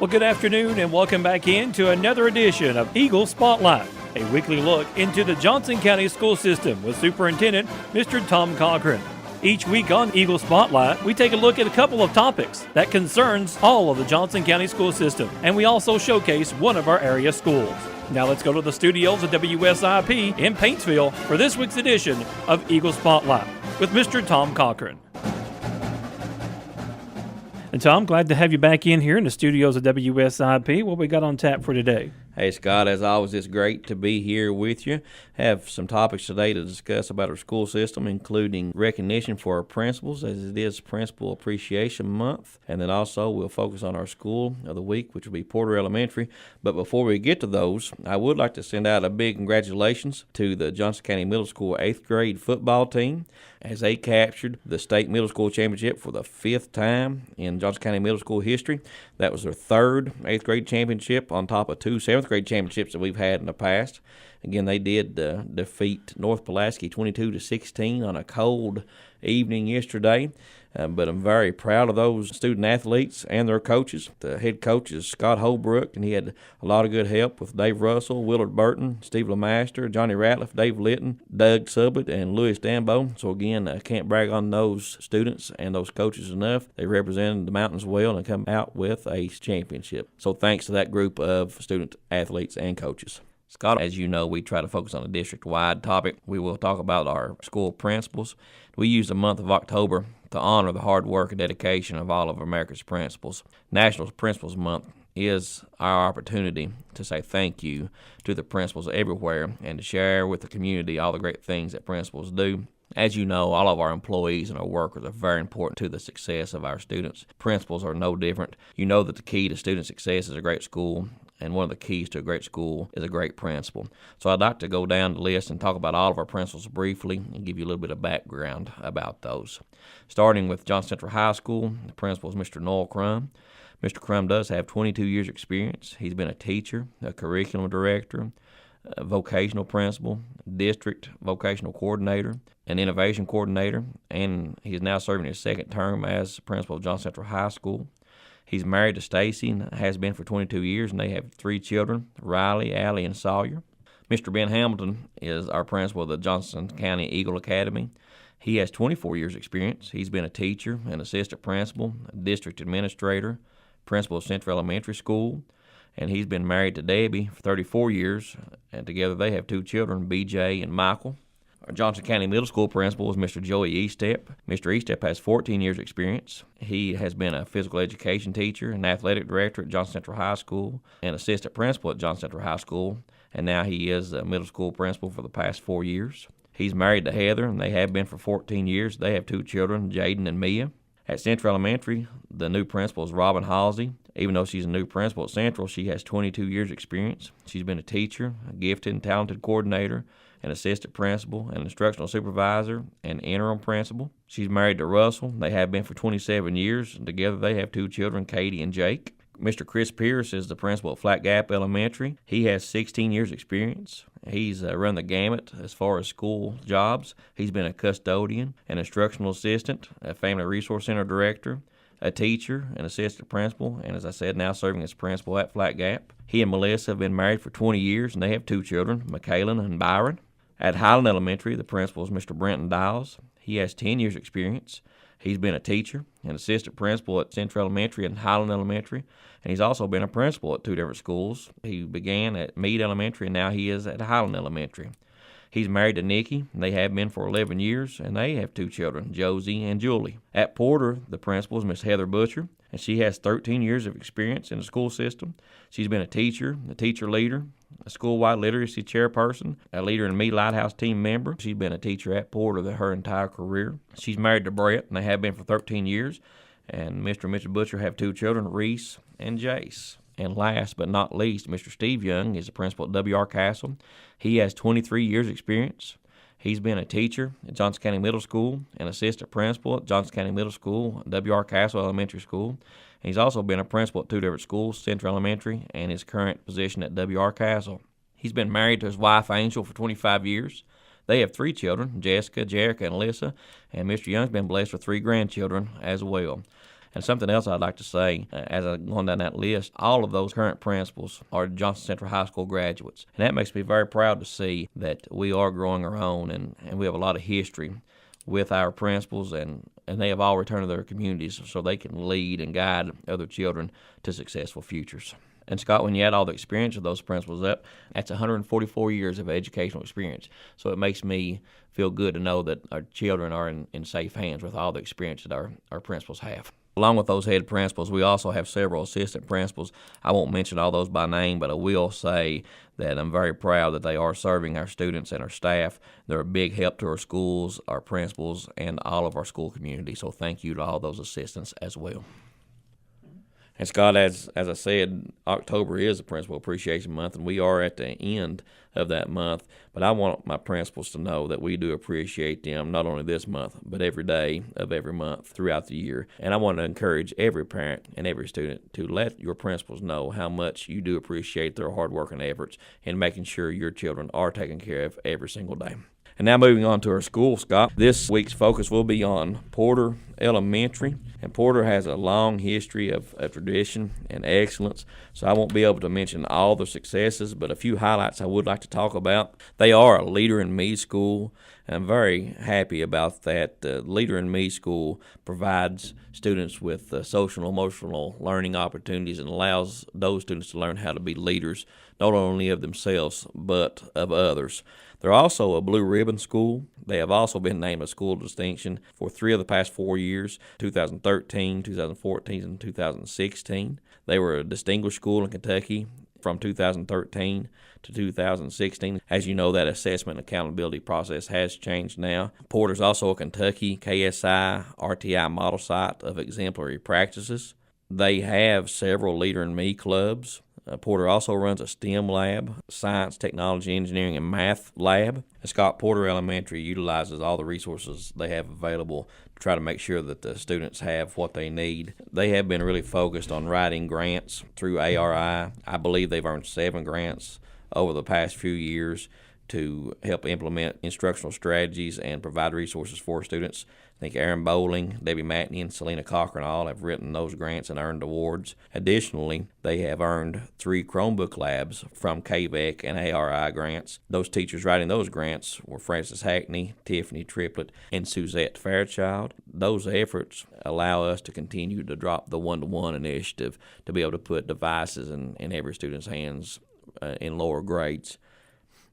Well, good afternoon and welcome back in to another edition of Eagle Spotlight, a weekly look into the Johnson County school system with Superintendent Mr. Tom Cochran. Each week on Eagle Spotlight, we take a look at a couple of topics that concerns all of the Johnson County school system, and we also showcase one of our area schools. Now let's go to the studios of WSIP in Paintsville for this week's edition of Eagle Spotlight with Mr. Tom Cochran. And Tom, glad to have you back in here in the studios of WSIP. What we got on tap for today? Hey, Scott, as always, it's great to be here with you. Have some topics today to discuss about our school system, including recognition for our principals, as it is Principal Appreciation Month. And then also we'll focus on our school of the week, which will be Porter Elementary. But before we get to those, I would like to send out a big congratulations to the Johnson County Middle School 8th grade football team, as they captured the state middle school championship for the 5th time in Johnson County Middle School history. That was their 3rd 8th grade championship on top of 2 7th grade championships that we've had in the past. Again, they did defeat North Pulaski 22-16 on a cold evening yesterday. But I'm very proud of those student athletes and their coaches. The head coach is Scott Holbrook, and he had a lot of good help with Dave Russell, Willard Burton, Steve LeMaster, Johnny Ratliff, Dave Litton, Doug Sublett, and Louis Dambo. So again, I can't brag on those students and those coaches enough. They represented the mountains well and come out with a championship. So thanks to that group of student athletes and coaches. Scott, as you know, we try to focus on a district-wide topic. We will talk about our school principals. We use the month of October to honor the hard work and dedication of all of America's principals. National Principals Month is our opportunity to say thank you to the principals everywhere and to share with the community all the great things that principals do. As you know, all of our employees and our workers are very important to the success of our students. Principals are no different. You know that the key to student success is a great school, and one of the keys to a great school is a great principal. So I'd like to go down the list and talk about all of our principals briefly and give you a little bit of background about those. Starting with Johnson Central High School, the principal is Mr. Noel Crum. Mr. Crum does have 22 years experience. He's been a teacher, a curriculum director, a vocational principal, district vocational coordinator, an innovation coordinator, and he's now serving his 2nd term as principal of Johnson Central High School. He's married to Stacy and has been for 22 years, and they have 3 children, Riley, Allie, and Sawyer. Mr. Ben Hamilton is our principal of the Johnson County Eagle Academy. He has 24 years experience. He's been a teacher, an assistant principal, a district administrator, principal of Central Elementary School, and he's been married to Debbie for 34 years, and together they have 2 children, BJ and Michael. Our Johnson County Middle School principal is Mr. Joey Eastep. Mr. Eastep has 14 years experience. He has been a physical education teacher, an athletic director at Johnson Central High School, an assistant principal at Johnson Central High School, and now he is a middle school principal for the past 4 years. He's married to Heather, and they have been for 14 years. They have 2 children, Jaden and Mia. At Central Elementary, the new principal is Robin Halsey. Even though she's a new principal at Central, she has 22 years experience. She's been a teacher, a gifted and talented coordinator, an assistant principal, an instructional supervisor, and interim principal. She's married to Russell. They have been for 27 years, and together they have 2 children, Katie and Jake. Mr. Chris Pierce is the principal at Flat Gap Elementary. He has 16 years experience. He's run the gamut as far as school jobs. He's been a custodian, an instructional assistant, a family resource center director, a teacher, an assistant principal, and as I said, now serving as principal at Flat Gap. He and Melissa have been married for 20 years, and they have 2 children, Michaela and Byron. At Highland Elementary, the principal is Mr. Brenton Dials. He has 10 years experience. He's been a teacher, an assistant principal at Central Elementary and Highland Elementary, and he's also been a principal at 2 different schools. He began at Meade Elementary, and now he is at Highland Elementary. He's married to Nikki, and they have been for 11 years, and they have 2 children, Josie and Julie. At Porter, the principal is Miss Heather Butcher, and she has 13 years of experience in the school system. She's been a teacher leader, a school-wide literacy chairperson, a leader in Me Lighthouse team member. She's been a teacher at Porter her entire career. She's married to Brett, and they have been for 13 years. And Mr. and Mrs. Butcher have 2 children, Reese and Jace. And last but not least, Mr. Steve Young is the principal at W.R. Castle. He has 23 years experience. He's been a teacher at Johnson County Middle School, an assistant principal at Johnson County Middle School, W.R. Castle Elementary School. And he's also been a principal at 2 different schools, Central Elementary and his current position at W.R. Castle. He's been married to his wife, Angel, for 25 years. They have 3 children, Jessica, Jerica, and Alyssa, and Mr. Young's been blessed with 3 grandchildren as well. And something else I'd like to say, as I'm going down that list, all of those current principals are Johnson Central High School graduates. And that makes me very proud to see that we are growing our own, and we have a lot of history with our principals, and they have all returned to their communities so they can lead and guide other children to successful futures. And Scott, when you add all the experience of those principals up, that's 144 years of educational experience. So it makes me feel good to know that our children are in safe hands with all the experience that our principals have. Along with those head principals, we also have several assistant principals. I won't mention all those by name, but I will say that I'm very proud that they are serving our students and our staff. They're a big help to our schools, our principals, and all of our school community. So thank you to all those assistants as well. And Scott, as I said, October is the Principal Appreciation Month, and we are at the end of that month. But I want my principals to know that we do appreciate them not only this month, but every day of every month throughout the year. And I want to encourage every parent and every student to let your principals know how much you do appreciate their hard work and efforts in making sure your children are taken care of every single day. And now moving on to our school, Scott. This week's focus will be on Porter Elementary. And Porter has a long history of tradition and excellence, so I won't be able to mention all the successes, but a few highlights I would like to talk about. They are a Leader in Me school, and I'm very happy about that. Leader in Me school provides students with social and emotional learning opportunities and allows those students to learn how to be leaders, not only of themselves, but of others. They're also a Blue Ribbon school. They have also been named a school of distinction for 3 of the past 4 years, 2013, 2014, and 2016. They were a distinguished school in Kentucky from 2013 to 2016. As you know, that assessment and accountability process has changed now. Porter's also a Kentucky KSI RTI model site of exemplary practices. They have several Leader in Me clubs. Porter also runs a STEM lab, science, technology, engineering, and math lab. And Scott, Porter Elementary utilizes all the resources they have available to try to make sure that the students have what they need. They have been really focused on writing grants through ARI. I believe they've earned 7 grants over the past few years to help implement instructional strategies and provide resources for students. I think Aaron Bowling, Debbie Matney, and Selena Cochran all have written those grants and earned awards. Additionally, they have earned 3 Chromebook labs from KVEC and ARI grants. Those teachers writing those grants were Frances Hackney, Tiffany Triplett, and Suzette Fairchild. Those efforts allow us to continue to drop the one-to-one initiative to be able to put devices in every student's hands in lower grades.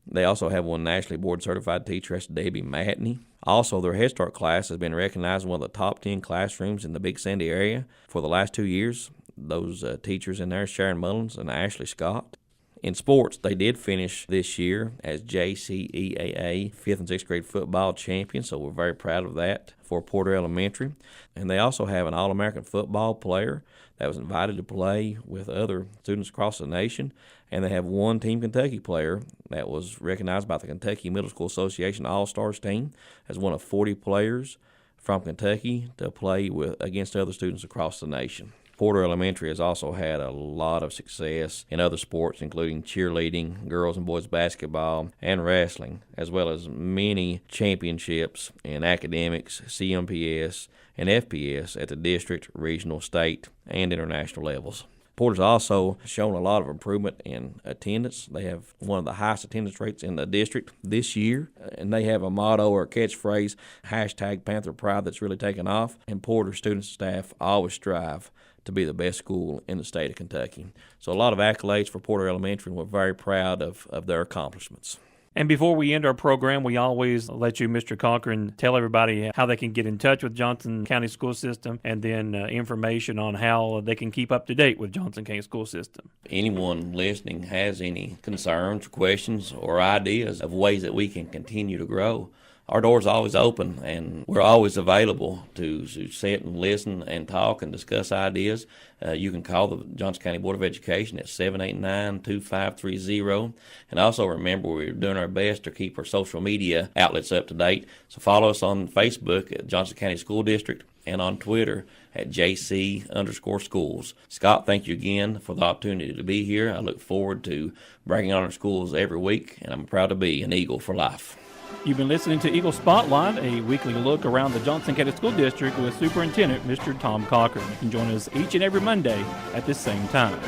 They also have one nationally board-certified teacher, that's Debbie Matney. Also, their Head Start class has been recognized as one of the top 10 classrooms in the Big Sandy area for the last 2 years. Those teachers in there, Sharon Mullins and Ashley Scott. In sports, they did finish this year as JCEAA 5th and 6th grade football champions, so we're very proud of that for Porter Elementary. And they also have an All-American football player that was invited to play with other students across the nation. And they have one Team Kentucky player that was recognized by the Kentucky Middle School Association All-Stars team as one of 40 players from Kentucky to play against other students across the nation. Porter Elementary has also had a lot of success in other sports, including cheerleading, girls and boys basketball, and wrestling, as well as many championships in academics, CMPS, and FPS at the district, regional, state, and international levels. Porter's also shown a lot of improvement in attendance. They have one of the highest attendance rates in the district this year, and they have a motto or a catchphrase, #PantherPride, that's really taken off. And Porter students and staff always strive to be the best school in the state of Kentucky. So a lot of accolades for Porter Elementary, and we're very proud of their accomplishments. And before we end our program, we always let you, Mr. Cochran, tell everybody how they can get in touch with Johnson County School System, and then information on how they can keep up to date with Johnson County School System. Anyone listening has any concerns, questions, or ideas of ways that we can continue to grow, our door's always open, and we're always available to sit and listen and talk and discuss ideas. You can call the Johnson County Board of Education at 789-2530. And also remember, we're doing our best to keep our social media outlets up to date. So follow us on Facebook at Johnson County School District and on Twitter at JC_schools. Scott, thank you again for the opportunity to be here. I look forward to bringing on our schools every week, and I'm proud to be an Eagle for life. You've been listening to Eagle Spotlight, a weekly look around the Johnson County School District with Superintendent Mr. Tom Cochran. You can join us each and every Monday at this same time.